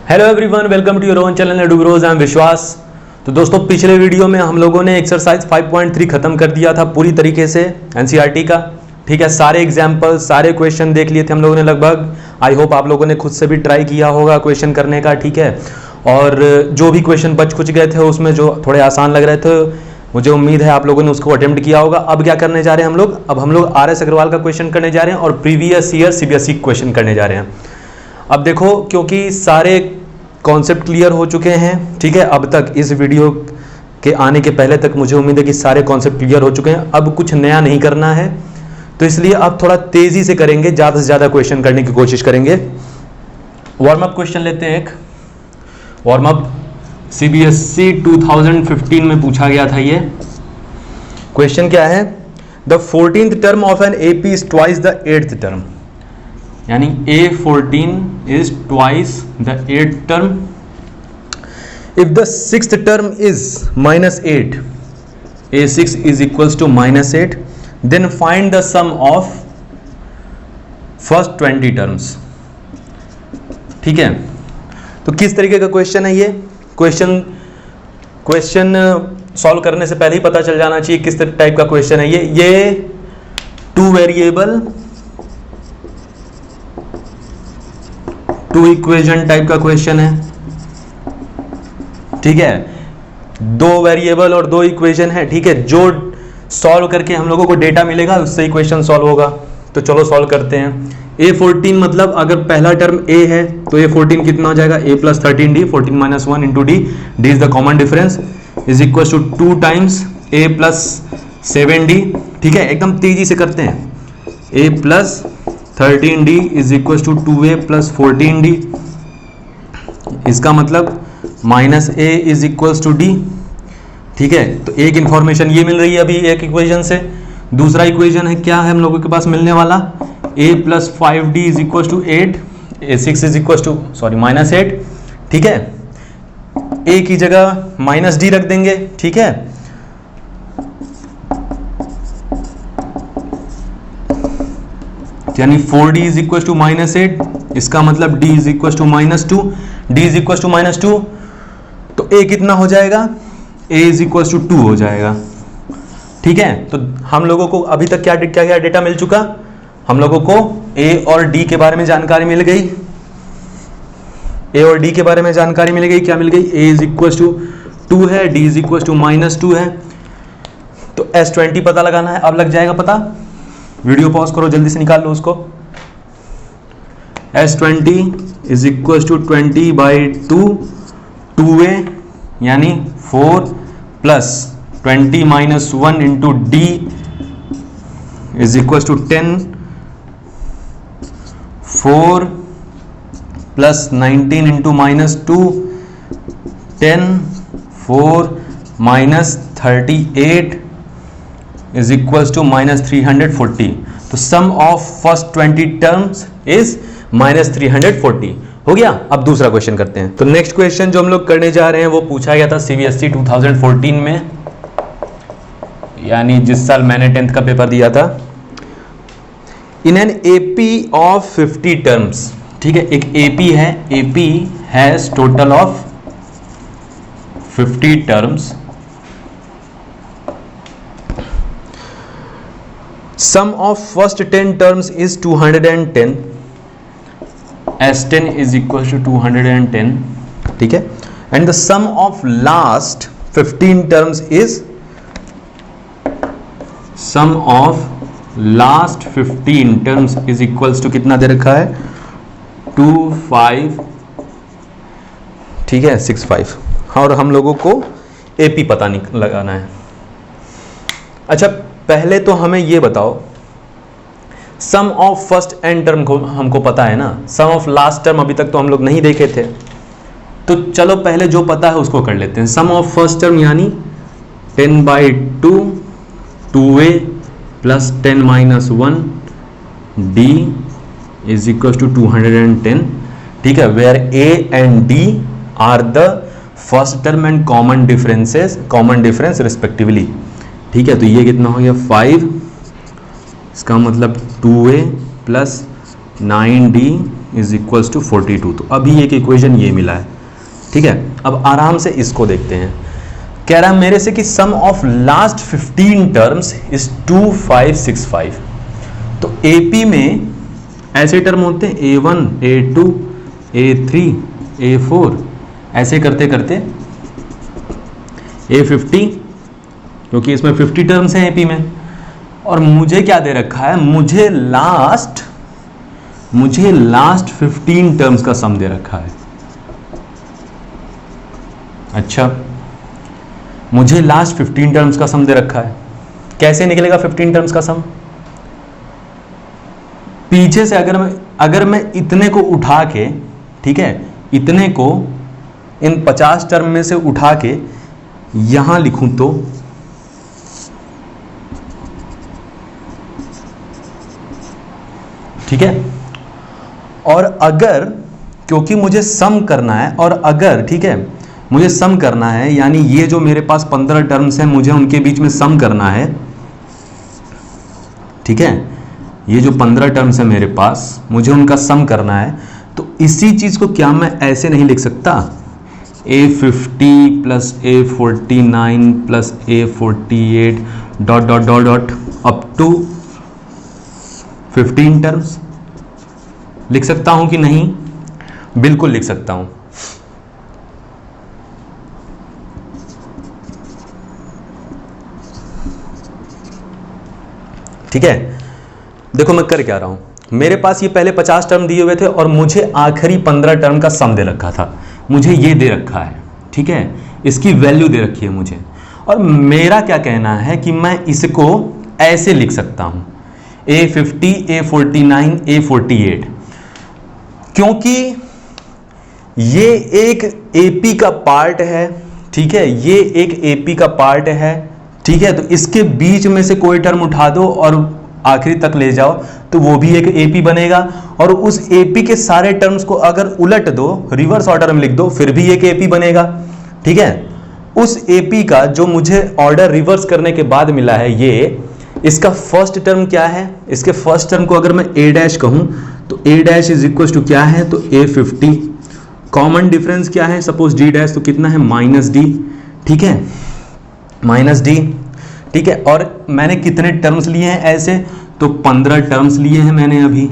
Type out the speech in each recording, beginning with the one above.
Hello everyone, welcome to your own channel Edugrows. I am Vishwas. तो दोस्तों, पिछले video में हम लोगों ने एक्सरसाइज 5.3 खत्म कर दिया था पूरी तरीके से एनसीईआरटी का। ठीक है, सारे एग्जाम्पल सारे क्वेश्चन देख लिए थे हम लोगों ने लगभग। आई होप आप लोगों ने खुद से भी ट्राई किया होगा क्वेश्चन करने का। ठीक है, और जो भी क्वेश्चन बच कुछ गए थे उसमें जो थोड़े आसान लग रहे थे, मुझे उम्मीद है आप लोगों ने उसको अटेम्प्ट किया होगा। अब क्या करने जा रहे हैं हम लोग? अब हम लोग RS अग्रवाल का क्वेश्चन करने जा रहे हैं और प्रीवियस ईयर CBSE क्वेश्चन करने जा रहे हैं। अब देखो, क्योंकि सारे कॉन्सेप्ट क्लियर हो चुके हैं, ठीक है, अब तक इस वीडियो के आने के पहले तक मुझे उम्मीद है कि सारे कॉन्सेप्ट क्लियर हो चुके हैं। अब कुछ नया नहीं करना है, तो इसलिए अब थोड़ा तेजी से करेंगे, ज़्यादा से ज़्यादा क्वेश्चन करने की कोशिश करेंगे। वार्म अप क्वेश्चन लेते हैं। एक वार्म अप CBSE 2015 में पूछा गया था। ये क्वेश्चन क्या है? The 14th term of an AP is twice the 8th term, यानी A14 is twice the 8th term. If the 6th term is -8, A6 is equals to -8, then find the sum of first 20 terms. ठीक है, तो किस तरीके का question है ये? Question solve करने से पहले ही पता चल जाना चाहिए किस टाइप का क्वेश्चन है ये 2 वेरिएबल 2 इक्वेशन टाइप का क्वेश्चन है। ठीक है, 2 वेरिएबल और 2 इक्वेशन है। ठीक है, जो सॉल्व करके हम लोगों को डेटा मिलेगा उससे ही क्वेश्चन सॉल्व होगा। तो चलो सॉल्व करते हैं। A14 मतलब अगर पहला टर्म A है तो A14 कितना हो जाएगा? A plus 13D, 14 minus 1 into D, D is the common difference, is equals to 2 times A plus 7D। ठीक है, एकदम तेजी से करते हैं। A plus 13D is equals to 2A plus 14D, इसका मतलब minus A is equals to D। ठीक है, तो एक इंफॉर्मेशन ये मिल रही है अभी एक इक्वेशन से। दूसरा इक्वेशन है, क्या है हम लोगों के पास मिलने वाला? A plus 5D is equals to 8, A6 is equals to -8। ठीक है, A की जगह -D रख देंगे। ठीक है, यानी 4D is equals to -8, इसका मतलब D is equals to -2, D is equals to -2, तो A कितना हो जाएगा? A is equals to 2 हो जाएगा। ठीक है, तो हम लोगों को अभी तक क्या क्या डेटा मिल चुका? हम लोगों को A और D के बारे में जानकारी मिल गई। A और D के बारे में जानकारी मिल गई। क्या मिल गई? A is equals to 2 है, D is equals to -2 है, तो S20 पता लगाना है। अब लग जाएगा पता। वीडियो पॉज करो, जल्दी से निकाल लो उसको। S20 is equals to 20/2, 2A यानी 4 plus 20 minus 1 into D is equals to 10, 4 plus 19 into -2, 10, 4 minus 38 is equals to -340। तो सम ऑफ फर्स्ट 20 टर्म्स इज -340 हो गया। अब दूसरा क्वेश्चन करते हैं। तो नेक्स्ट क्वेश्चन जो हम लोग करने जा रहे हैं वो पूछा गया था CBSE 2014 में, यानी जिस साल मैंने 10th का पेपर दिया था। In an AP of 50 terms, ठीक है, एक AP है, AP has total of 50 terms. Sum of first 10 terms is 210, S10 is equals to 210। ठीक है, and the sum of last 15 terms is equals to कितना दे रखा है? 25, ठीक है, 65। और हम लोगों को AP पता नहीं लगाना है। अच्छा, पहले तो हमें ये बताओ, सम ऑफ फर्स्ट एंड टर्म को हमको पता है ना, सम ऑफ लास्ट टर्म अभी तक तो हम लोग नहीं देखे थे, तो चलो पहले जो पता है उसको कर लेते हैं। सम ऑफ फर्स्ट टर्म यानी 10/2, 2A plus 10 minus 1 D is equals to 210। ठीक है, where A and D are the first term and common difference respectively। ठीक है, तो ये कितना हो गया? 5, इसका मतलब 2A plus 9D is equals to 42। तो अभी एक इक्वेशन ये मिला है, ठीक है। अब आराम से इसको देखते हैं। कह रहा है मेरे से कि सम ऑफ लास्ट 15 टर्म्स इज 2565। तो एपी में ऐसे टर्म होते हैं A1, A2, A3, A4, ऐसे करते करते A50, क्योंकि इसमें 50 टर्म्स हैं एपी में। और मुझे क्या दे रखा है, मुझे लास्ट 15 टर्म्स का सम दे रखा है। अच्छा, मुझे लास्ट 15 टर्म्स का सम दे रखा है। कैसे निकलेगा 15 टर्म्स का सम? पीछे से अगर मैं इतने को उठा के, ठीक है, इतने को इन 50 टर्म में से उठा के यहां लिखूं तो ठीक है। और अगर, क्योंकि मुझे सम करना है, और अगर, ठीक है, मुझे सम करना है, यानी ये जो मेरे पास 15 टर्म्स हैं मुझे उनके बीच में सम करना है, ठीक है, ये जो 15 टर्म्स है मेरे पास मुझे उनका सम करना है। तो इसी चीज को क्या मैं ऐसे नहीं लिख सकता, A50 plus A49 plus A48 dot dot dot dot up to 15 terms? लिख सकता हूं कि नहीं? बिल्कुल लिख सकता हूं। ठीक है, देखो मैं कर क्या रहा हूं। मेरे पास ये पहले 50 टर्म दिए हुए थे और मुझे आखिरी 15 टर्म का सम दे रखा था। मुझे ये दे रखा है, ठीक है, इसकी वैल्यू दे रखी है मुझे। और मेरा क्या कहना है कि मैं इसको ऐसे लिख सकता हूं, A50, A49, A48, क्योंकि ये एक एपी का पार्ट है, ठीक है, ये एक एपी का पार्ट है, ठीक है। तो इसके बीच में से कोई टर्म उठा दो और आखिरी तक ले जाओ तो वो भी एक एपी बनेगा। और उस एपी के सारे टर्म्स को अगर उलट दो, रिवर्स ऑर्डर में लिख दो, फिर भी एक एपी बनेगा, ठीक है। उस एपी का जो मुझे ऑर्डर रिवर्स करने के बाद मिला है, ये इसका फर्स्ट टर्म क्या है, इसके फर्स्ट टर्म को अगर मैं ए डैश कहूं तो ए डैश इज इक्वल टू क्या है, तो A50। कॉमन डिफरेंस क्या है, सपोज डी डैश, तो कितना है, -D, ठीक है, -D, ठीक है। और मैंने कितने टर्म्स लिए हैं ऐसे, तो 15 टर्म्स लिए हैं मैंने अभी,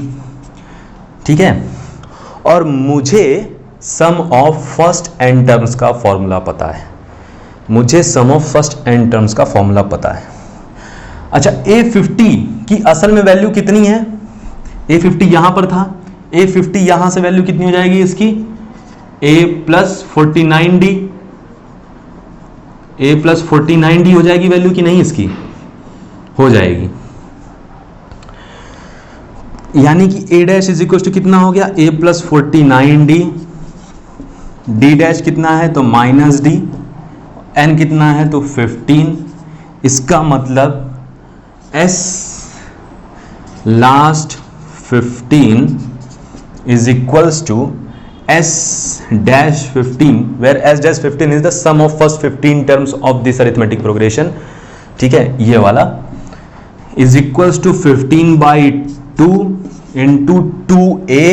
ठीक है। और मुझे सम ऑफ फर्स्ट एन टर्म्स का फॉर्मूला पता है, मुझे सम ऑफ फर्स्ट एन टर्म्स का फॉर्मूला पता है। अच्छा, A50 की असल में वैल्यू कितनी है, A50 यहां पर था, A50 यहां से वैल्यू कितनी हो जाएगी इसकी, A plus 49D, A plus 49D हो जाएगी वैल्यू कि नहीं इसकी, हो जाएगी। यानी कि A dash is equal to कितना हो गया, A plus 49D, D dash कितना है तो -D, N कितना है तो 15। इसका मतलब S last 15 is equals to S dash 15, where S dash 15 is the sum of first 15 terms of this arithmetic progression, ठीक है, ये वाला is equals to 15/2 into 2A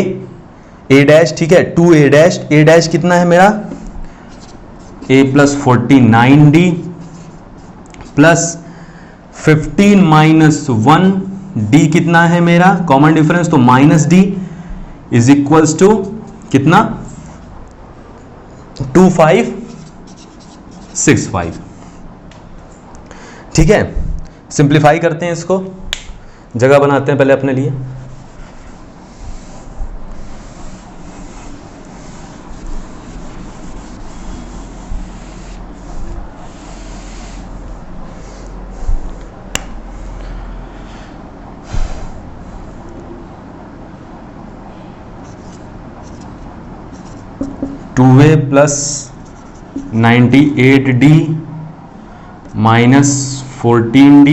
dash, ठीक है, 2A dash, A dash कितना है मेरा, A plus 49D plus 15 minus 1, D कितना है मेरा, कॉमन डिफरेंस, तो -D इज इक्वल्स टू कितना, 2565, ठीक है। सिंप्लीफाई करते हैं इसको, जगह बनाते हैं पहले अपने लिए। Two A plus 98D minus 14D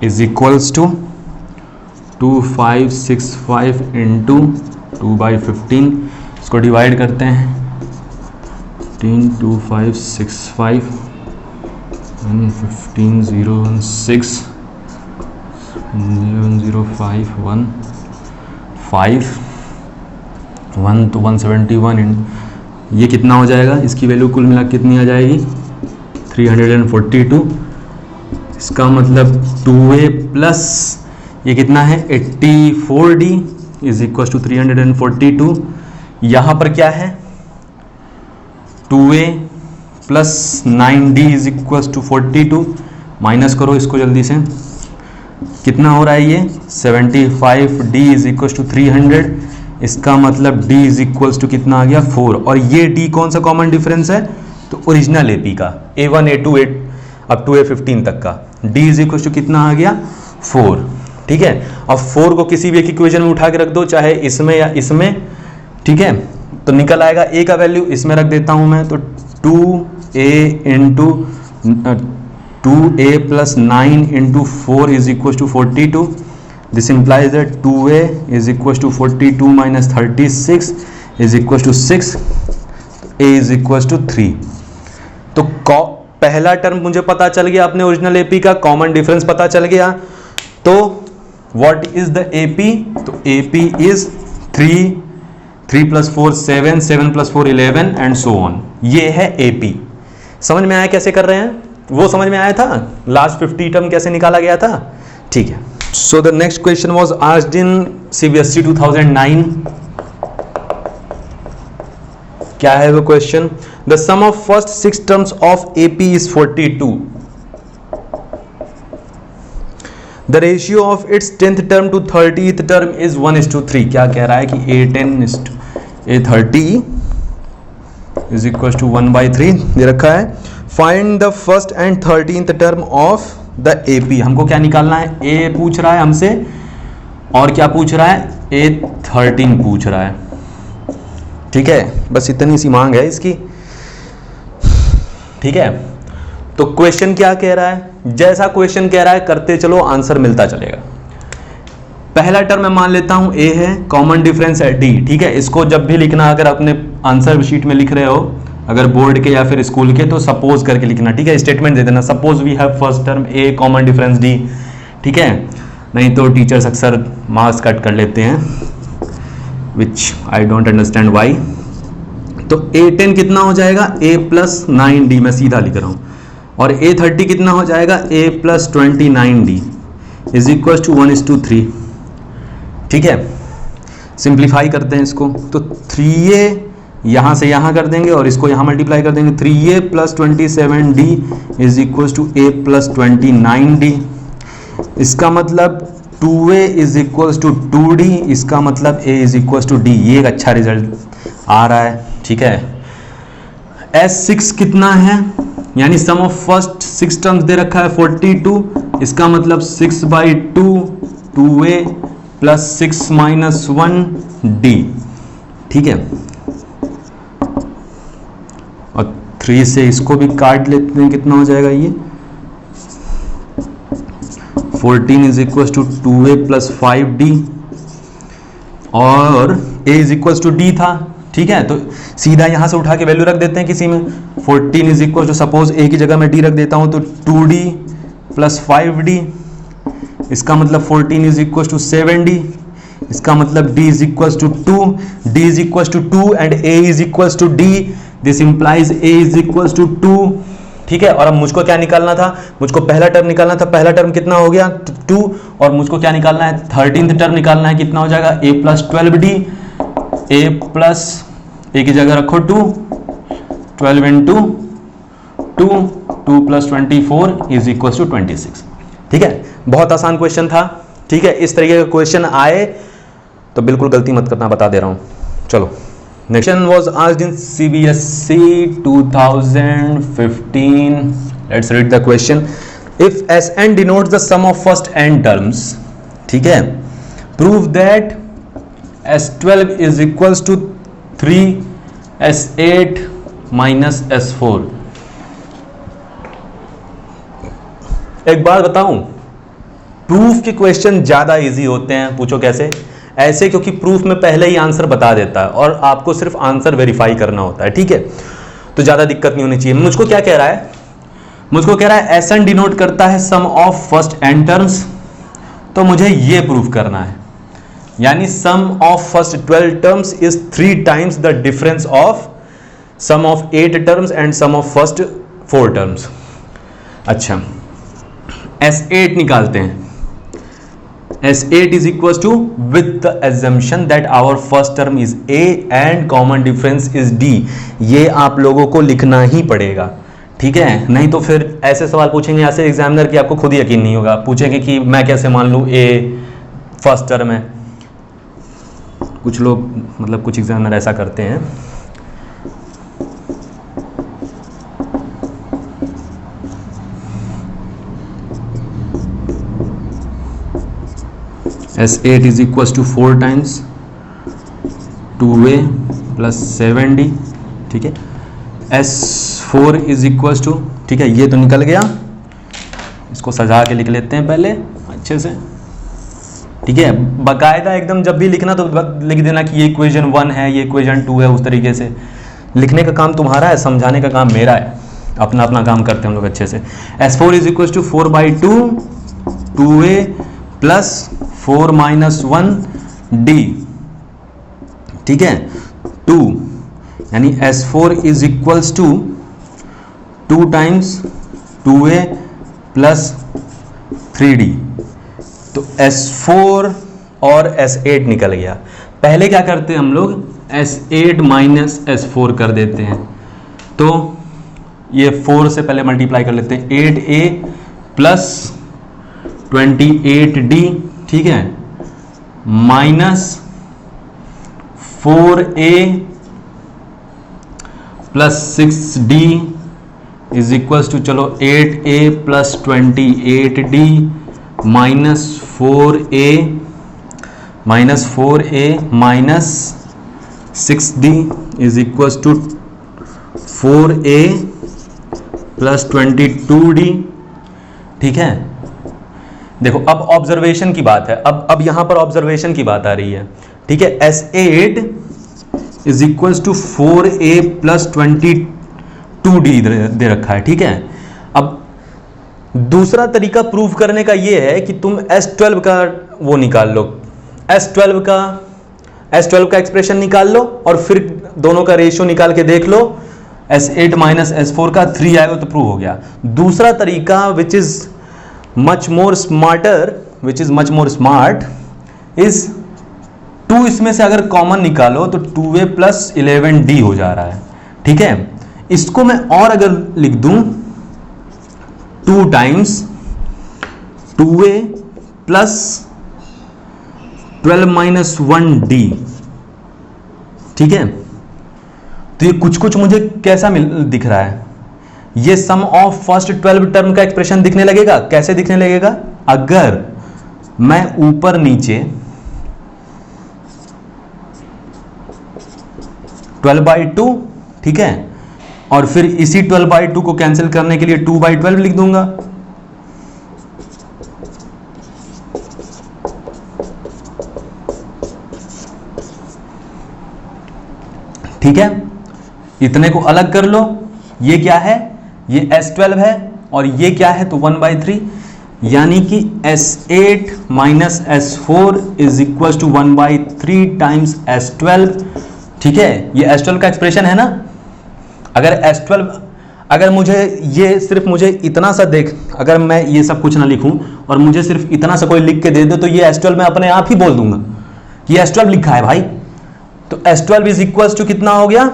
is equals to 2565 into 2/15। इसको डिवाइड करते हैं, 2565 15 016 00515 तो 171 ये कितना हो जाएगा, इसकी वैल्यू कुल मिला कितनी आ जाएगी 342। इसका मतलब 2a प्लस ये कितना है 84d इज इक्वल टू 342। यहाँ पर क्या है 2a plus 9d is equal to 42। Minus करो इसको जल्दी से, कितना हो रहा है ये 75d इज इक्वल टू 300। इसका मतलब d इज इक्वल टू कितना आ गया 4। और ये d कौन सा कॉमन डिफरेंस है, तो ओरिजिनल AP का A1 A2 up to A15 तक का d इज इक्वल टू कितना आ गया 4। ठीक है, अब 4 को किसी भी एक इक्वेशन में उठा के रख दो, चाहे इसमें या इसमें। ठीक है, तो निकल आएगा a का वैल्यू, इसमें रख देता हूं मैं, तो 2a plus 9 into 4 is equal to 42। This implies that 2a is equal to 42 minus 36 is equal to 6, a is equal to 3। तो पहला टर्म मुझे पता चल गया, अपने ओरिजिनल AP का कॉमन डिफरेंस पता चल गया। तो व्हाट इज द AP, तो AP is 3 plus 4 7, 7 plus 4 11 and so on. ये है AP। समझ में आया कैसे कर रहे हैं, वो समझ में आया था लास्ट 50 टर्म कैसे निकाला गया था। ठीक है, so the next question was asked in CBSE 2009। क्या है वो क्वेश्चन, the sum of first 6 terms of AP is 42। The ratio of its 10th term to 30th term is 1:3। क्या कह रहा है कि A30 इज इक्वल टू 1/3 दे रखा है। Find the first and 13th term of the AP। हमको क्या निकालना है, A पूछ रहा है हमसे और क्या पूछ रहा है A13 पूछ रहा है। ठीक है, बस इतनी सी मांग है इसकी। ठीक है, तो क्वेश्चन क्या कह रहा है, जैसा क्वेश्चन कह रहा है करते चलो, आंसर मिलता चलेगा। पहला टर्म मैं मान लेता हूं A है, कॉमन डिफरेंस है D। ठीक है, इसको जब भी लिखना, अगर अपने आंसर शीट में लिख रहे हो, अगर बोर्ड के या फिर स्कूल के, तो सपोज करके लिखना। ठीक है, स्टेटमेंट दे देना, suppose we have first term A common difference D। ठीक है, नहीं तो टीचर्स अक्सर मार्क्स कट कर लेते हैं, विच आई डोंट अंडरस्टैंड वाई। तो A10 कितना हो जाएगा A प्लस 9D, मैं सीधा लिख रहा हूं, और A30 कितना हो जाएगा A plus 29D is equal to 1:3। ठीक है, सिंप्लीफाई करते हैं इसको, तो 3a यहां से यहां कर देंगे और इसको यहां मल्टीप्लाई कर देंगे। 3a plus 27d is equal to A plus 29d। इसका मतलब 2a is equal to 2d, इसका मतलब A is equal to D। ये एक अच्छा रिजल्ट आ रहा है। ठीक है, S6 कितना है, यानी सम ऑफ फर्स्ट 6 टर्म्स दे रखा है 42। इसका मतलब 6/2 2a प्लस 6 माइनस 1d। ठीक है, और 3 से इसको भी काट लेते हैं, कितना हो जाएगा ये 14 is equal to 2a plus 5d, और a is equal to d था। ठीक है, तो सीधा यहां से उठा के वैल्यू रख देते हैं किसी में। 14 is equal to, suppose a की जगह मैं d रख देता हूं, तो 2d प्लस 5d। इसका मतलब 14 इज इक्वल टू 7d। इसका मतलब d is equal to 2, d is equal to 2 and a is equal to d। This implies a is equal to 2। ठीक है, और अब मुझको क्या निकालना था, मुझको पहला टर्म निकालना था। पहला टर्म कितना हो गया 2, और मुझको क्या निकालना है 13th टर्म निकालना है। कितना हो जाएगा A plus 12d, A plus A की जगह रखो 2, 12 into 2 plus 24 is equal to 26। ठीक है, बहुत आसान क्वेश्चन था। ठीक है, इस तरीके का क्वेश्चन आए तो बिल्कुल गलती मत करना, बता दे रहा हूं। चलो, next question was asked in CBSE 2015। Let's read the question. If Sn denotes the sum of first n terms, ठीक है, prove that S12 is equals to 3S8 minus S4। एक बात बताऊं, प्रूफ के क्वेश्चन ज्यादा इजी होते हैं। पूछो कैसे? ऐसे, क्योंकि प्रूफ में पहले ही आंसर बता देता है और आपको सिर्फ आंसर वेरीफाई करना होता है। ठीक है, तो ज्यादा दिक्कत नहीं होनी चाहिए। मुझको क्या कह रहा है, मुझको कह रहा है Sn डिनोट करता है sum of first n terms, तो मुझे ये प्रूव करना है, यानी sum of first 12 terms is 3 times the difference of sum of 8 terms and sum of first 4 terms. अच्छा, S8 निकालते हैं। S8 is equals to with the assumption that our first term is A and common difference is D। ये आप लोगों को लिखना ही पड़ेगा, ठीक है, नहीं तो फिर ऐसे सवाल पूछेंगे ऐसे एग्जामिनर की आपको खुद ही यकीन नहीं होगा, पूछेंगे कि मैं कैसे मान लूँ A फर्स्ट टर्म है। कुछ लोग मतलब कुछ एग्जामिनर ऐसा करते हैं। S8 is equals to 4 times 2A plus 7D, ठीक है। S4 is equals to, ठीक है, ये तो निकल गया, इसको सजा के लिख लेते हैं पहले अच्छे से, ठीक है। बाकायदा एकदम जब भी लिखना तो लिख देना कि ये इक्वेशन 1 है, ये इक्वेशन 2 है, उस तरीके से लिखने का काम तुम्हारा है, समझाने का काम मेरा है, अपना अपना काम करते हैं हम लोग अच्छे से। S4 is equals to 4/2 2A plus 4 - 1D, ठीक है, 2, यानी S4 is equals to 2 times 2A plus 3D। तो S4 और S8 निकल गया। पहले क्या करते हैं हम लोग, S8 माइनस S4 कर देते हैं, तो ये 4 से पहले मल्टीप्लाई कर लेते हैं, 8A प्लस 28D, ठीक है, minus 4A plus 6D is equals to, चलो 8A plus 28D minus 4A minus 6D is equals to 4A plus 22D, ठीक है। देखो अब ऑब्जर्वेशन की बात है, अब यहां पर ऑब्जर्वेशन की बात आ रही है, ठीक है। S8 is equals to 4A plus 22D दे रखा है, ठीक है। अब दूसरा तरीका प्रूव करने का ये है कि तुम S12 का वो निकाल लो, S12 का एक्सप्रेशन निकाल लो और फिर दोनों का रेशियो निकाल के देख लो, S8 माइनस S4 का 3 आएगा तो प्रूव हो गया। दूसरा तरीका which is much more smart is 2, इसमें से अगर कॉमन निकालो तो 2A प्लस 11D हो जा रहा है, ठीक है। इसको मैं और अगर लिख दूं 2 times 2A plus 12 minus 1D, ठीक है। तो ये कुछ मुझे कैसा दिख रहा है, ये सम ऑफ फर्स्ट 12 टर्म का एक्सप्रेशन दिखने लगेगा। कैसे दिखने लगेगा, अगर मैं ऊपर नीचे 12/2, ठीक है, और फिर इसी 12/2 को कैंसिल करने के लिए 2/12 लिख दूंगा, ठीक है। इतने को अलग कर लो, ये क्या है, ये S12 है और ये क्या है, तो 1/3, यानी कि S8 minus S4 is equal to 1/3 times S12, ठीक है। ये S12 का एक्सप्रेशन है ना। अगर S12, अगर मुझे मुझे इतना सा देख, अगर मैं ये सब कुछ ना लिखूं और मुझे सिर्फ इतना सा कोई लिख के दे दे तो ये S12 मैं अपने आप ही बोल दूंगा कि S12 लिखा है भाई। तो S12 इज इक्वल टू कितना हो गया,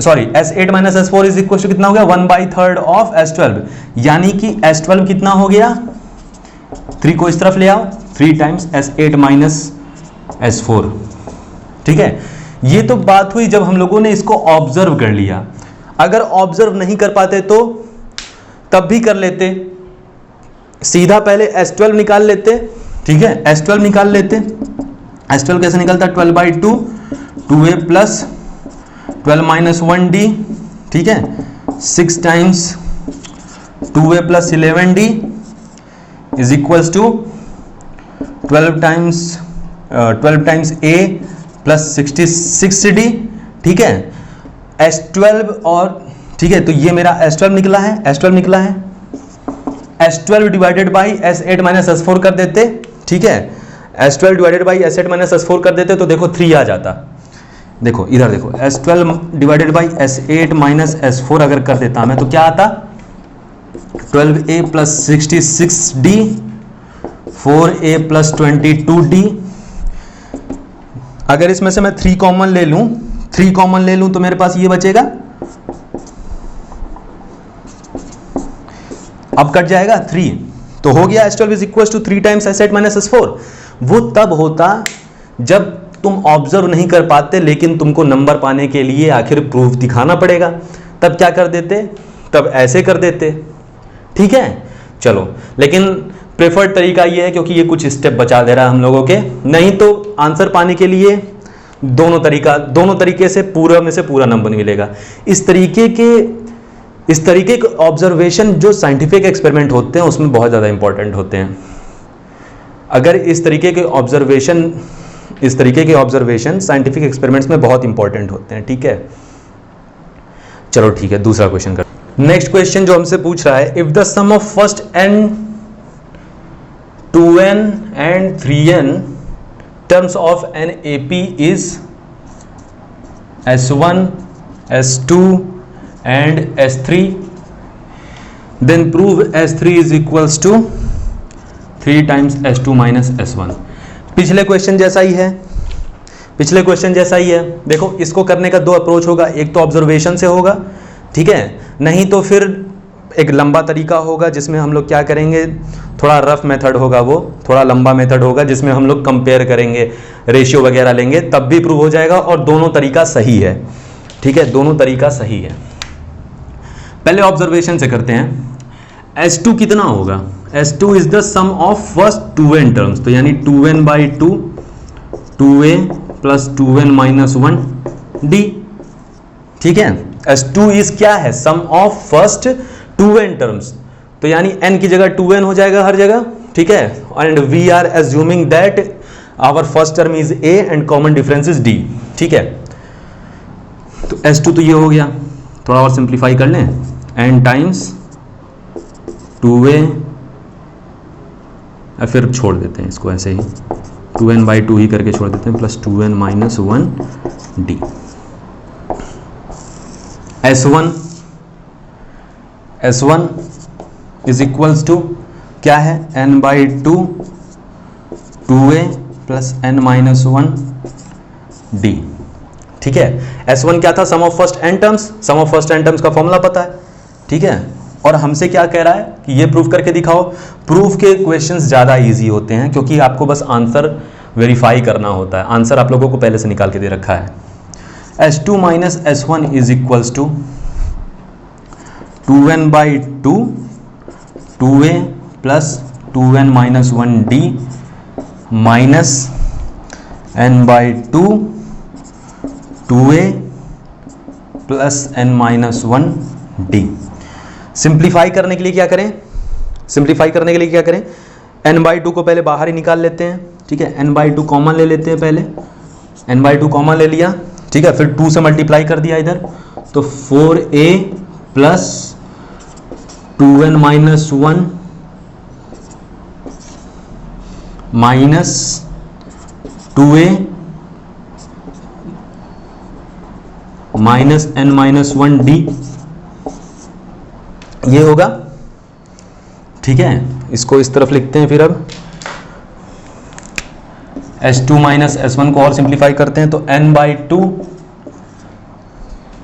sorry S8 minus S4 is equal to कितना हो गया, 1/3 ऑफ S12, यानी कि S12 कितना हो गया, 3 को इस तरफ ले आओ, 3 टाइम्स S8 माइनस S4, ठीक है। ये तो बात हुई जब हम लोगों ने इसको ऑब्जर्व कर लिया। अगर ऑब्जर्व नहीं कर पाते तो तब भी कर लेते, सीधा पहले S12 निकाल लेते, ठीक है। S12 निकाल लेते, S12 कैसे निकलता है, 12/2 2A प्लस 12 माइनस 1D, ठीक है, 6 times 2A plus 11D is equals to 12 times A plus 66D, ठीक है। S12 और, ठीक है, तो ये मेरा S12 निकला है, S12 divided by S8 minus S4 कर देते, ठीक है, S12 divided by S8 minus S4 कर देते तो देखो 3 आ जाता। देखो इधर देखो, S12 divided by S8 minus S4 अगर कर देता मैं तो क्या आता, 12A plus 66D, 4A plus 22D। अगर इसमें से मैं 3 कॉमन ले लूं, 3 कॉमन ले लूं तो मेरे पास ये बचेगा, अब कट जाएगा 3, तो हो गया S12 is equal to 3 times S8 minus S4। वो तब होता जब तुम ऑब्जर्व नहीं कर पाते, लेकिन तुमको नंबर पाने के लिए आखिर प्रूफ दिखाना पड़ेगा, तब क्या कर देते, तब ऐसे कर देते। ठीक है, चलो, लेकिन प्रेफर्ड तरीका ये है क्योंकि ये कुछ स्टेप बचा दे रहा है हम लोगों के, नहीं तो आंसर पाने के लिए दोनों तरीके से पूरा में से पूरा नंबर मिलेगा। इस तरीके के ऑब्जर्वेशन जो साइंटिफिक एक्सपेरिमेंट होते हैं उसमें बहुत ज़्यादा इंपॉर्टेंट होते हैं। अगर इस तरीके के ऑब्जर्वेशन साइंटिफिक एक्सपेरिमेंट्स में बहुत इंपॉर्टेंट होते हैं। ठीक है, चलो ठीक है, दूसरा क्वेश्चन कर। नेक्स्ट क्वेश्चन जो हमसे पूछ रहा है, if the sum of first n 2n and 3n terms of an AP is S1, S2 and S3, then prove S3 is equals to 3 times S2 minus S1। पिछले question जैसा ही है। देखो, इसको करने का 2 अप्रोच होगा, एक तो ऑब्जर्वेशन से होगा, ठीक है, नहीं तो फिर एक लंबा तरीका होगा जिसमें हम लोग क्या करेंगे, थोड़ा रफ मेथड होगा, वो थोड़ा लंबा मेथड होगा जिसमें हम लोग कंपेयर करेंगे, रेशियो वगैरह लेंगे, तब भी प्रूव हो जाएगा। और दोनों तरीका सही है। ठीक है, दोनों तरीका सही है। पहले ऑब्जर्वेशन से करते हैं। S2 कितना होगा, S2 is the sum of first 2n terms, तो यानी 2n by 2, 2a plus 2n minus 1d। ठीक है, S2 इज क्या है, sum of first 2n terms, तो यानी n की जगह 2n हो जाएगा हर जगह। ठीक है, and we are assuming that our first term is a and common difference is d। ठीक है, तो S2 तो ये हो गया, थोड़ा और सिंप्लीफाई कर लें, n टाइम्स 2a, फिर छोड़ देते हैं इसको ऐसे ही, 2n बाई 2 ही करके छोड़ देते हैं, plus 2n minus 1d। S1 is equals to क्या है, n by 2, 2a plus n minus 1d। ठीक है, S1 क्या था, sum of first n terms, sum of first n terms का फॉर्मूला पता है। ठीक है, और हमसे क्या कह रहा है कि ये प्रूफ करके दिखाओ। प्रूफ के क्वेश्चंस ज़्यादा इजी होते हैं क्योंकि आपको बस आंसर वेरीफाई करना होता है, आंसर आप लोगों को पहले से निकाल के दे रखा है। S2 minus S1 is equals to 2n by 2, 2a plus 2n minus 1d minus n by 2, 2a plus n minus 1d। Simplify करने के लिए क्या करें, n बाई 2 को पहले बाहर ही निकाल लेते हैं। ठीक है, n बाई 2 कॉमन ले लेते हैं, पहले n बाई 2 कॉमन ले लिया। ठीक है, फिर 2 से मल्टीप्लाई कर दिया इधर, तो 4a plus 2n minus 1 minus 2a minus n minus 1d, ये होगा। ठीक है, इसको इस तरफ लिखते हैं। फिर अब S2 माइनस S1 को और सिंप्लीफाई करते हैं, तो n बाई 2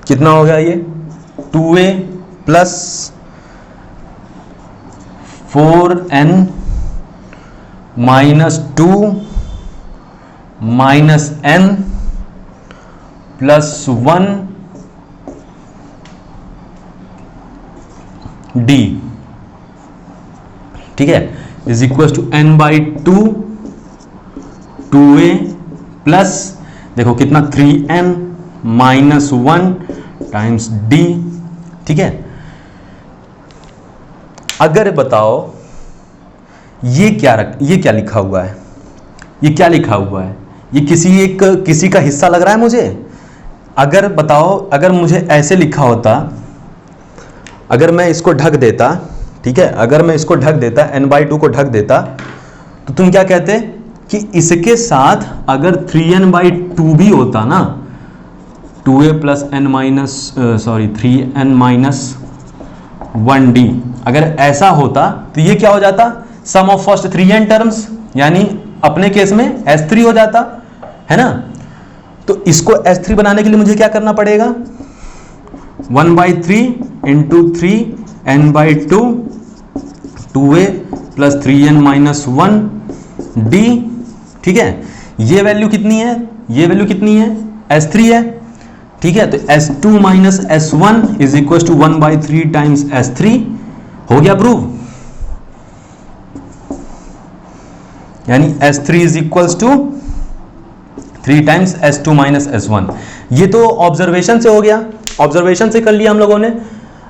कितना हो गया, ये 2a plus 4n minus 2 minus n plus 1d। ठीक है, is equal to n by 2, 2a plus देखो कितना 3n माइनस 1 टाइम्स d। ठीक है, अगर बताओ ये क्या लिखा हुआ है, ये किसी का हिस्सा लग रहा है मुझे। अगर बताओ, अगर मुझे ऐसे लिखा होता, अगर मैं इसको ढक देता, ठीक है, अगर मैं इसको ढक देता, n बाई 2 को ढक देता, तो तुम क्या कहते कि इसके साथ अगर 3n/2 भी होता ना, 2a plus n minus 3n minus 1d, अगर ऐसा होता तो ये क्या हो जाता, सम ऑफ फर्स्ट 3n टर्म्स, यानी अपने केस में S3 हो जाता है ना। तो इसको S3 बनाने के लिए मुझे क्या करना पड़ेगा, 1/3 into 3n/2 2a plus 3n minus 1d, ठीक है। ये वैल्यू कितनी है, ये वैल्यू कितनी है, S3 है, ठीक है। तो S2 minus S1 is equal to 1/3 times S3, हो गया प्रूव। यानी S3 is equal to 3 times S2 minus S1। ये तो ऑब्जर्वेशन से हो गया, ऑब्जर्वेशन से कर लिया हम लोगों ने।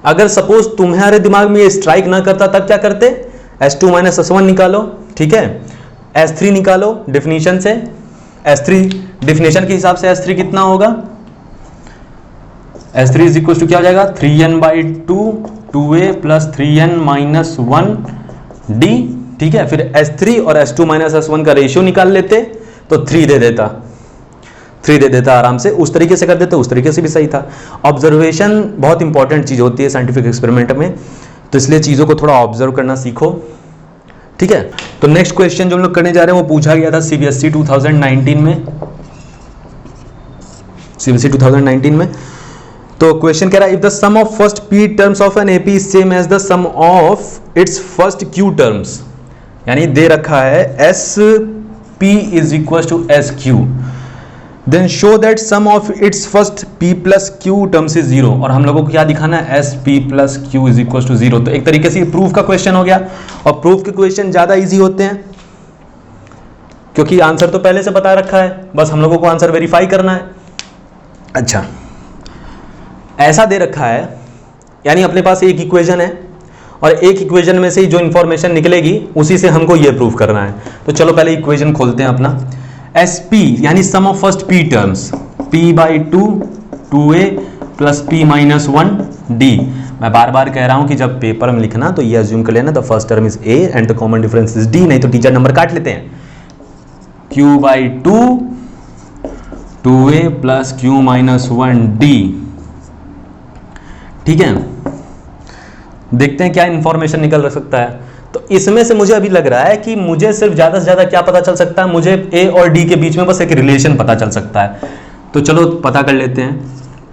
अगर सपोज तुम्हारे दिमाग में ये स्ट्राइक ना करता तब क्या करते, S2 माइनस S1 निकालो, ठीक है, S3 निकालो डेफिनेशन से, S3 डेफिनेशन के हिसाब से S3 कितना होगा, S3 इज इक्वल टू क्या हो जाएगा, 3n/2 2a plus 3n minus 1d, ठीक है। फिर S3 और S2 माइनस S1 का रेशियो निकाल लेते तो 3 दे देता आराम से। उस तरीके से कर देते, उस तरीके से भी सही था। ऑब्जर्वेशन बहुत इंपॉर्टेंट चीज होती है साइंटिफिक एक्सपेरिमेंट में, तो इसलिए चीजों को थोड़ा ऑब्जर्व करना सीखो, ठीक है। तो नेक्स्ट क्वेश्चन जो हम लोग करने जा रहे हैं वो पूछा गया था CBSE 2019 में, CBSE 2019 में। तो क्वेश्चन कह रहा है, if the sum of first p terms of an AP is same as the sum of its first q terms, यानी दे रखा है SP is equal to SQ, then show that sum of its first p plus q terms is 0, और हम लोगों को क्या दिखाना है, SP plus q is equal to 0। तो एक तरीके से प्रूफ का क्वेश्चन हो गया, और प्रूफ के क्वेश्चन ज्यादा इजी होते हैं क्योंकि आंसर तो पहले से बता रखा है, बस हम लोगों को आंसर वेरीफाई करना है। अच्छा, ऐसा दे रखा है, यानी अपने पास एक इक्वेशन है और एक इक्वेशन में से ही जो इंफॉर्मेशन निकलेगी उसी से हमको ये प्रूफ करना है। तो चलो पहले इक्वेशन खोलते हैं अपना। SP यानी sum of first p terms, p/2 2a plus p minus 1d। मैं बार बार कह रहा हूं कि जब पेपर में लिखना तो ये अज्यूम कर लेना the first term is a and the common difference is d, नहीं तो टीचर नंबर काट लेते हैं। q/2 2a plus q minus 1d, ठीक है। देखते हैं क्या इंफॉर्मेशन निकल सकता है। तो इसमें से मुझे अभी लग रहा है कि मुझे सिर्फ ज्यादा से ज्यादा क्या पता चल सकता है, मुझे a और d के बीच में बस एक रिलेशन पता चल सकता है। तो चलो पता कर लेते हैं।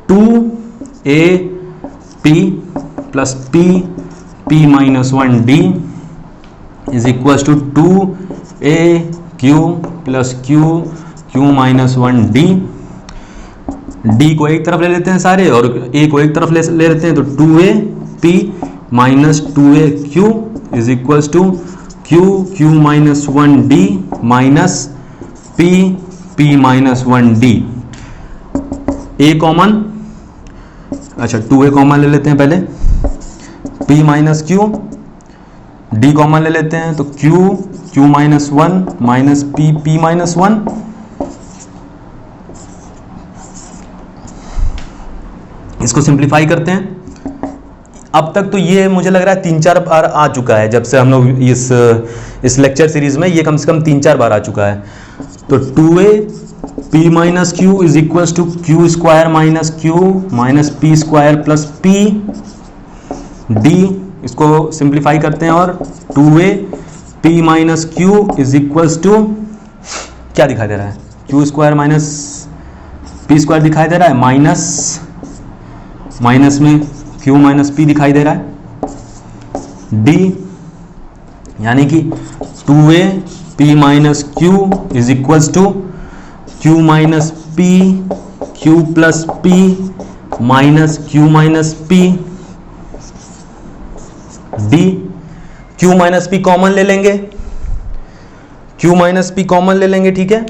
2AP plus p minus 1d is equal to 2AQ plus q minus 1d। d को एक तरफ ले लेते हैं सारे और a को एक तरफ ले लेते हैं, तो 2AP minus 2AQ is equal to q minus 1d minus p minus 1d। a common, अच्छा 2a कॉमन ले लेते हैं पहले, p minus q, d common ले लेते हैं, तो q minus 1 minus p minus 1। इसको सिंप्लीफाई करते हैं। अब तक तो ये मुझे लग रहा है 3-4 बार आ चुका है, जब से हम लोग इस लेक्चर सीरीज में ये कम से कम 3-4 बार आ चुका है। तो 2AP minus q is equal to q square minus q minus p square plus p d। इसको सिंप्लीफाई करते हैं और 2AP minus q is equal to क्या दिखाई दे रहा है, q square minus p square दिखाई दे रहा है, माइनस में q माइनस p दिखाई दे रहा है d, यानी कि 2AP minus q is equal to q minus p q plus p minus q minus p d। q minus p common ले लेंगे, q माइनस p कॉमन ले लेंगे, ठीक है।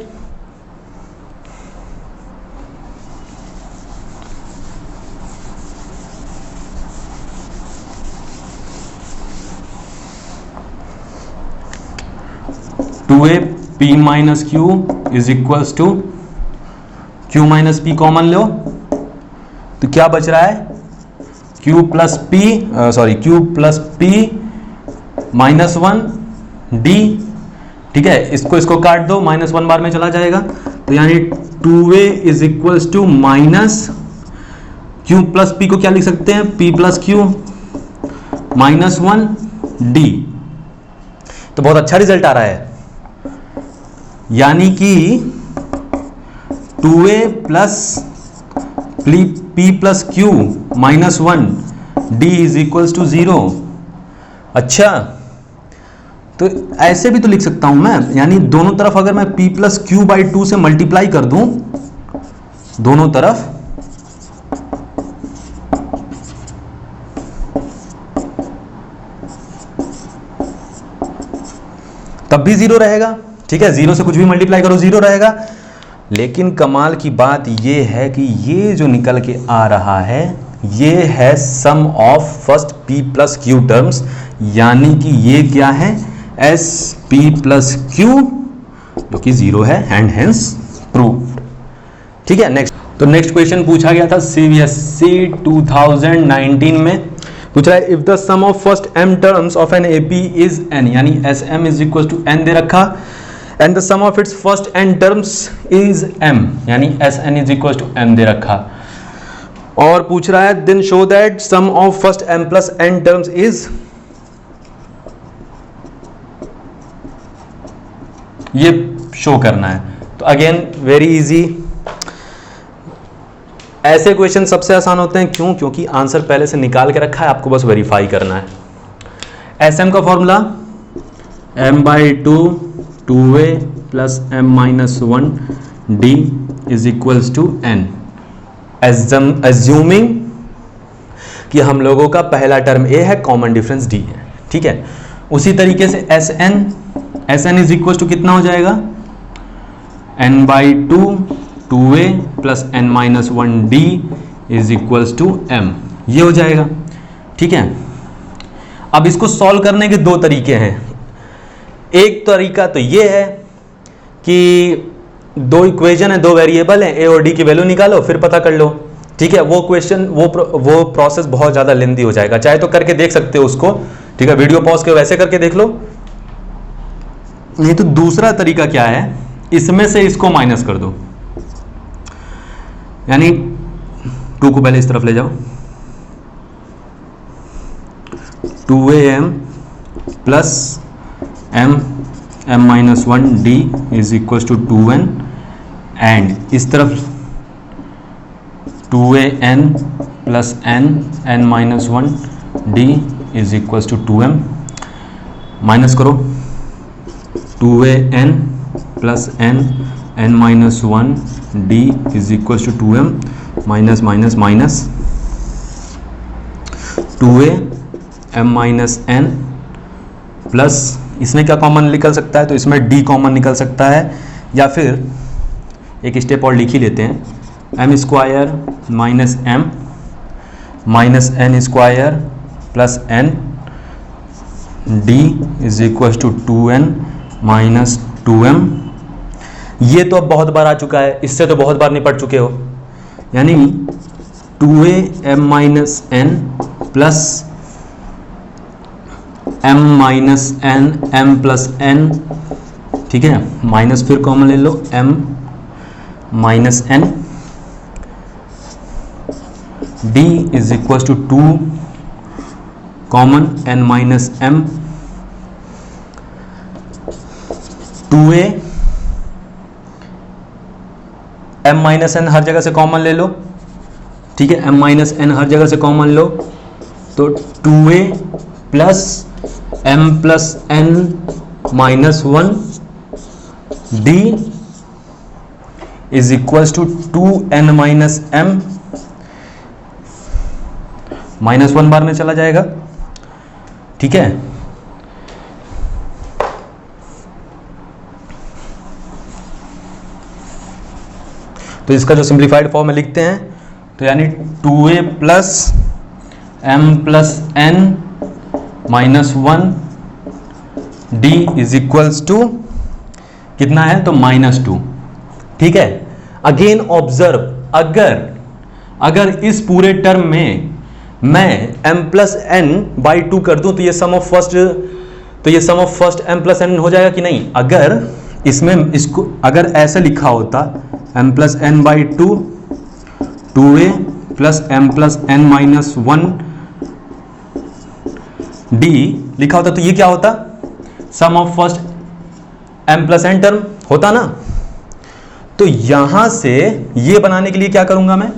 p minus q is equals to q minus p common लो तो क्या बच रहा है, q plus p minus 1 d ठीक है, इसको काट दो, -1 बार में चला जाएगा, तो यानी 2a is equals to minus q plus p को क्या लिख सकते हैं, p प्लस q -1d। तो बहुत अच्छा रिजल्ट आ रहा है, यानी कि 2a plus p plus q -1d is equals to 0। अच्छा, तो ऐसे भी तो लिख सकता हूं मैं, यानी दोनों तरफ अगर मैं p प्लस क्यू बाई 2 से मल्टीप्लाई कर दूं दोनों तरफ, तब भी 0 रहेगा। ठीक है, 0 से कुछ भी मल्टीप्लाई करो 0 रहेगा। लेकिन कमाल की बात ये है कि ये जो निकल के आ रहा है ये है sum of first p plus q terms, यानी कि ये क्या है, एस p प्लस क्यू, जो कि 0 है, एंड हेंस प्रूव्ड। ठीक है, नेक्स्ट। तो नेक्स्ट क्वेश्चन पूछा गया था CBSE 2019 में, पूछ रहा है if the sum of first m terms of an AP is n, यानी SM is equal to n दे रखा, and the sum of its first n terms is m, यानी SN is equal to m दे रखा, और पूछ रहा है then show that sum of first m plus n terms is, ये शो करना है। तो अगेन वेरी इजी, ऐसे क्वेश्चन सबसे आसान होते हैं, क्यों, क्योंकि आंसर पहले से निकाल के रखा है, आपको बस वेरीफाई करना है। SM का formula m/2 2a plus m-1d is equals to n, assuming कि हम लोगों का पहला टर्म a है, कॉमन डिफरेंस d है। ठीक है, उसी तरीके से SN इज इक्वल टू कितना हो जाएगा, n/2 2a plus n-1d is equals to m, ये हो जाएगा। ठीक है, अब इसको सॉल्व करने के दो तरीके हैं। एक तरीका तो ये है कि दो इक्वेशन है, दो वेरिएबल है, a और d की वैल्यू निकालो फिर पता कर लो। ठीक है, वो क्वेश्चन वो प्रोसेस बहुत ज़्यादा लेंदी हो जाएगा, चाहे तो करके देख सकते हो उसको। ठीक है, वीडियो पॉज के वैसे करके देख लो। नहीं तो दूसरा तरीका क्या है, इसमें से इसको माइनस कर दो, यानी 2 को पहले इस तरफ ले जाओ, 2am plus m-1d is equal to 2n, and इस तरफ 2an plus n-1d is equal to 2m, minus करो 2an plus n-1d is equal to 2m, minus minus minus 2am-n plus, इसमें क्या कॉमन निकल सकता है, तो इसमें d कॉमन निकल सकता है, या फिर एक स्टेप और लिख ही लेते हैं, m square minus m minus n square plus n d is equal to 2n minus 2m। ये तो अब बहुत बार आ चुका है, इससे तो बहुत बार निपट चुके हो, यानी 2am-n plus m minus n m plus n, ठीक है, माइनस फिर कॉमन ले लो m minus n, d is equal to 2 common n minus m, 2a m minus n हर जगह से कॉमन ले लो। ठीक है, m माइनस n हर जगह से कॉमन लो, तो 2a plus m plus n minus 1 d is equal to 2n minus m, minus 1 बार में चला जाएगा। ठीक है, तो इसका जो सिंप्लीफाइड फॉर्म में लिखते हैं, तो यानी 2a plus m plus n minus 1 d is equals to कितना है, तो -2। ठीक है, अगेन ऑब्जर्व, अगर इस पूरे टर्म में मैं m प्लस n बाई 2 कर दूं तो ये सम ऑफ फर्स्ट तो ये sum of first m plus n हो जाएगा कि नहीं? अगर इसमें इसको अगर ऐसे लिखा होता m plus n by 2a plus m plus n minus 1 d लिखा होता तो ये क्या होता? Sum of first m plus n term होता ना। तो यहां से ये बनाने के लिए क्या करूंगा मैं?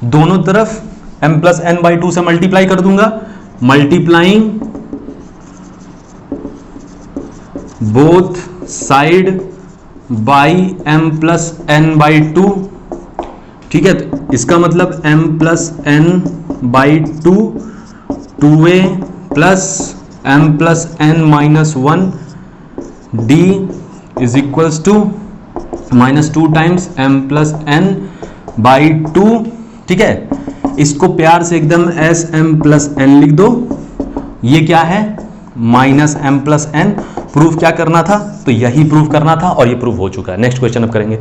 दोनों तरफ m प्लस n बाई 2 से मल्टीप्लाई कर दूंगा, multiplying both side by m plus n by 2। ठीक है, तो इसका मतलब m plus n by 2a plus m plus n minus 1 d is equals to minus 2 times m plus n by 2। ठीक है, इसको प्यार से एकदम एस m प्लस n लिख दो। ये क्या है? Minus m plus n। Proof क्या करना था? तो यही प्रूफ करना था और ये प्रूफ हो चुका है। नेक्स्ट क्वेश्चन अब करेंगे।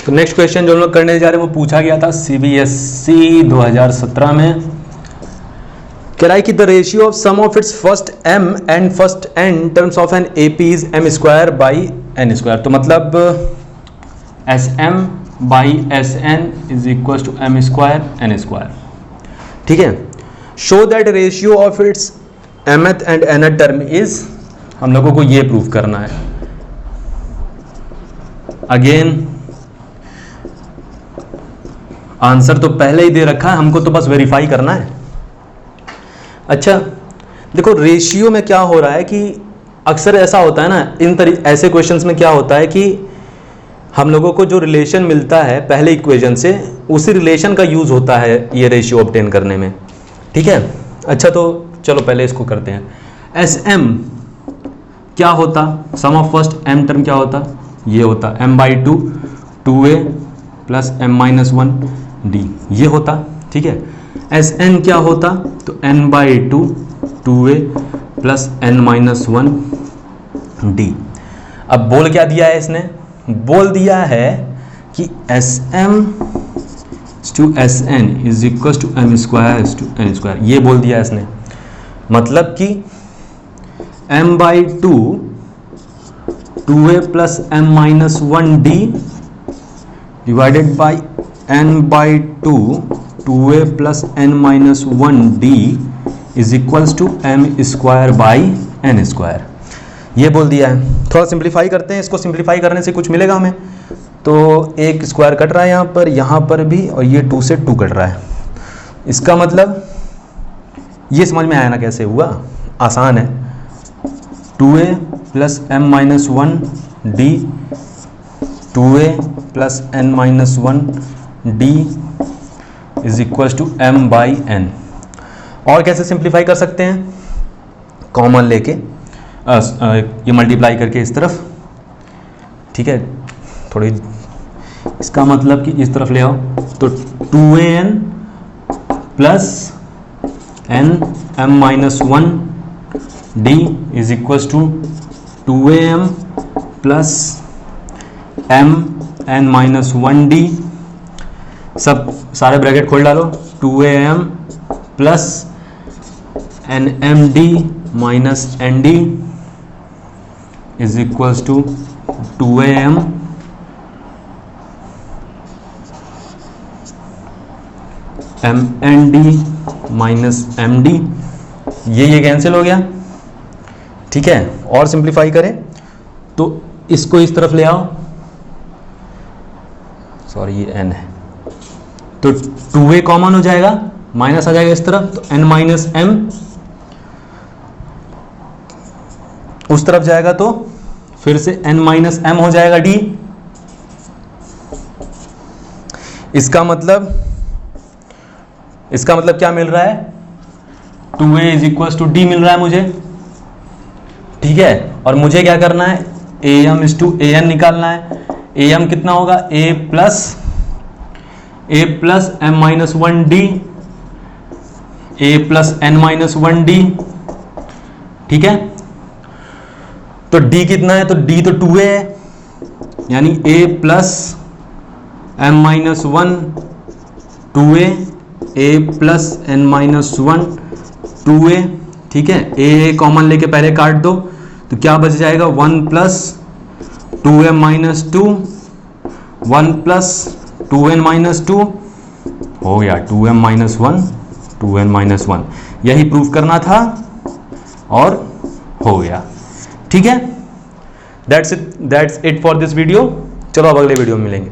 तो नेक्स्ट क्वेश्चन जो हम लोग करने जा रहे हैं वो पूछा गया था CBSE 2017 में। कह रहा है कि the ratio of sum of its first m and first n terms of an AP is m square by n square. तो मतलब SM by SN is equal to m square n square. ठीक है, show that ratio of its mth and nth term is, हम लोगों को ये proof करना है। अगेन आंसर तो पहले ही दे रखा है, हमको तो बस वेरीफाई करना है। अच्छा देखो, रेशियो में क्या हो रहा है कि अक्सर ऐसा होता है ना, ऐसे क्वेश्चंस में क्या होता है कि हम लोगों को जो रिलेशन मिलता है पहले इक्वेशन से, उसी रिलेशन का यूज होता है ये रेशियो ऑब्टेन करने में। ठीक है, अच्छा तो चलो पहले इसको करते हैं। SM क्या होता? Sum of first m term क्या होता? ये होता m by 2a plus m minus 1 d, ये होता। ठीक है, SN क्या होता? तो n by 2a plus n minus 1 d। अब बोल क्या दिया है इसने? बोल दिया है कि SM to SN is equal to m square to n square, ये बोल दिया है इसने। मतलब कि m by 2a plus m minus 1 d divided by n by 2a plus n minus 1 d is equals to m square by n square, ये बोल दिया है। थोड़ा सिंप्लीफाई करते हैं, इसको सिंप्लीफाई करने से कुछ मिलेगा हमें। तो एक स्क्वायर कट रहा है यहाँ पर भी, और ये 2 से 2 कट रहा है। इसका मतलब ये समझ में आया ना कैसे हुआ? आसान है। 2a plus m minus 1 d, 2a plus n minus 1 d is equal to m by n। और कैसे सिंप्लीफाई कर सकते हैं? कॉमन लेके ये मल्टीप्लाई करके इस तरफ। ठीक है, थोड़ी इसका मतलब कि इस तरफ ले आओ, तो 2an plus n m minus 1 d is equal to 2am plus m n minus 1 d। सब सारे ब्रैकेट खोल डालो। 2am plus nmd minus nd is equal to 2am mnd minus md। ये कैंसिल हो गया। ठीक है, और सिंप्लीफाई करें तो इसको इस तरफ ले आओ, सॉरी ये n है, तो 2a कॉमन हो जाएगा, माइनस आ जाएगा इस तरफ, तो n माइनस m उस तरफ जाएगा तो फिर से n माइनस m हो जाएगा d। इसका मतलब क्या मिल रहा है? 2a is equal to d मिल रहा है मुझे। ठीक है, और मुझे क्या करना है? am इज टू an निकालना है। am कितना होगा? a plus m minus 1 d, a plus n minus 1 d। ठीक है, तो d कितना है? तो d तो 2a है, यानी a plus m minus 1 2a, a plus n minus 1 2a, ठीक है, ए कॉमन लेके पहले काट दो तो क्या बच जाएगा 1 plus 2m minus 2, 1 plus 2n minus 2 हो गया 2m माइनस 1, 2n माइनस 1, यही प्रूफ करना था और हो गया। ठीक है, that's it for this video. चलो अब अगले वीडियो में मिलेंगे।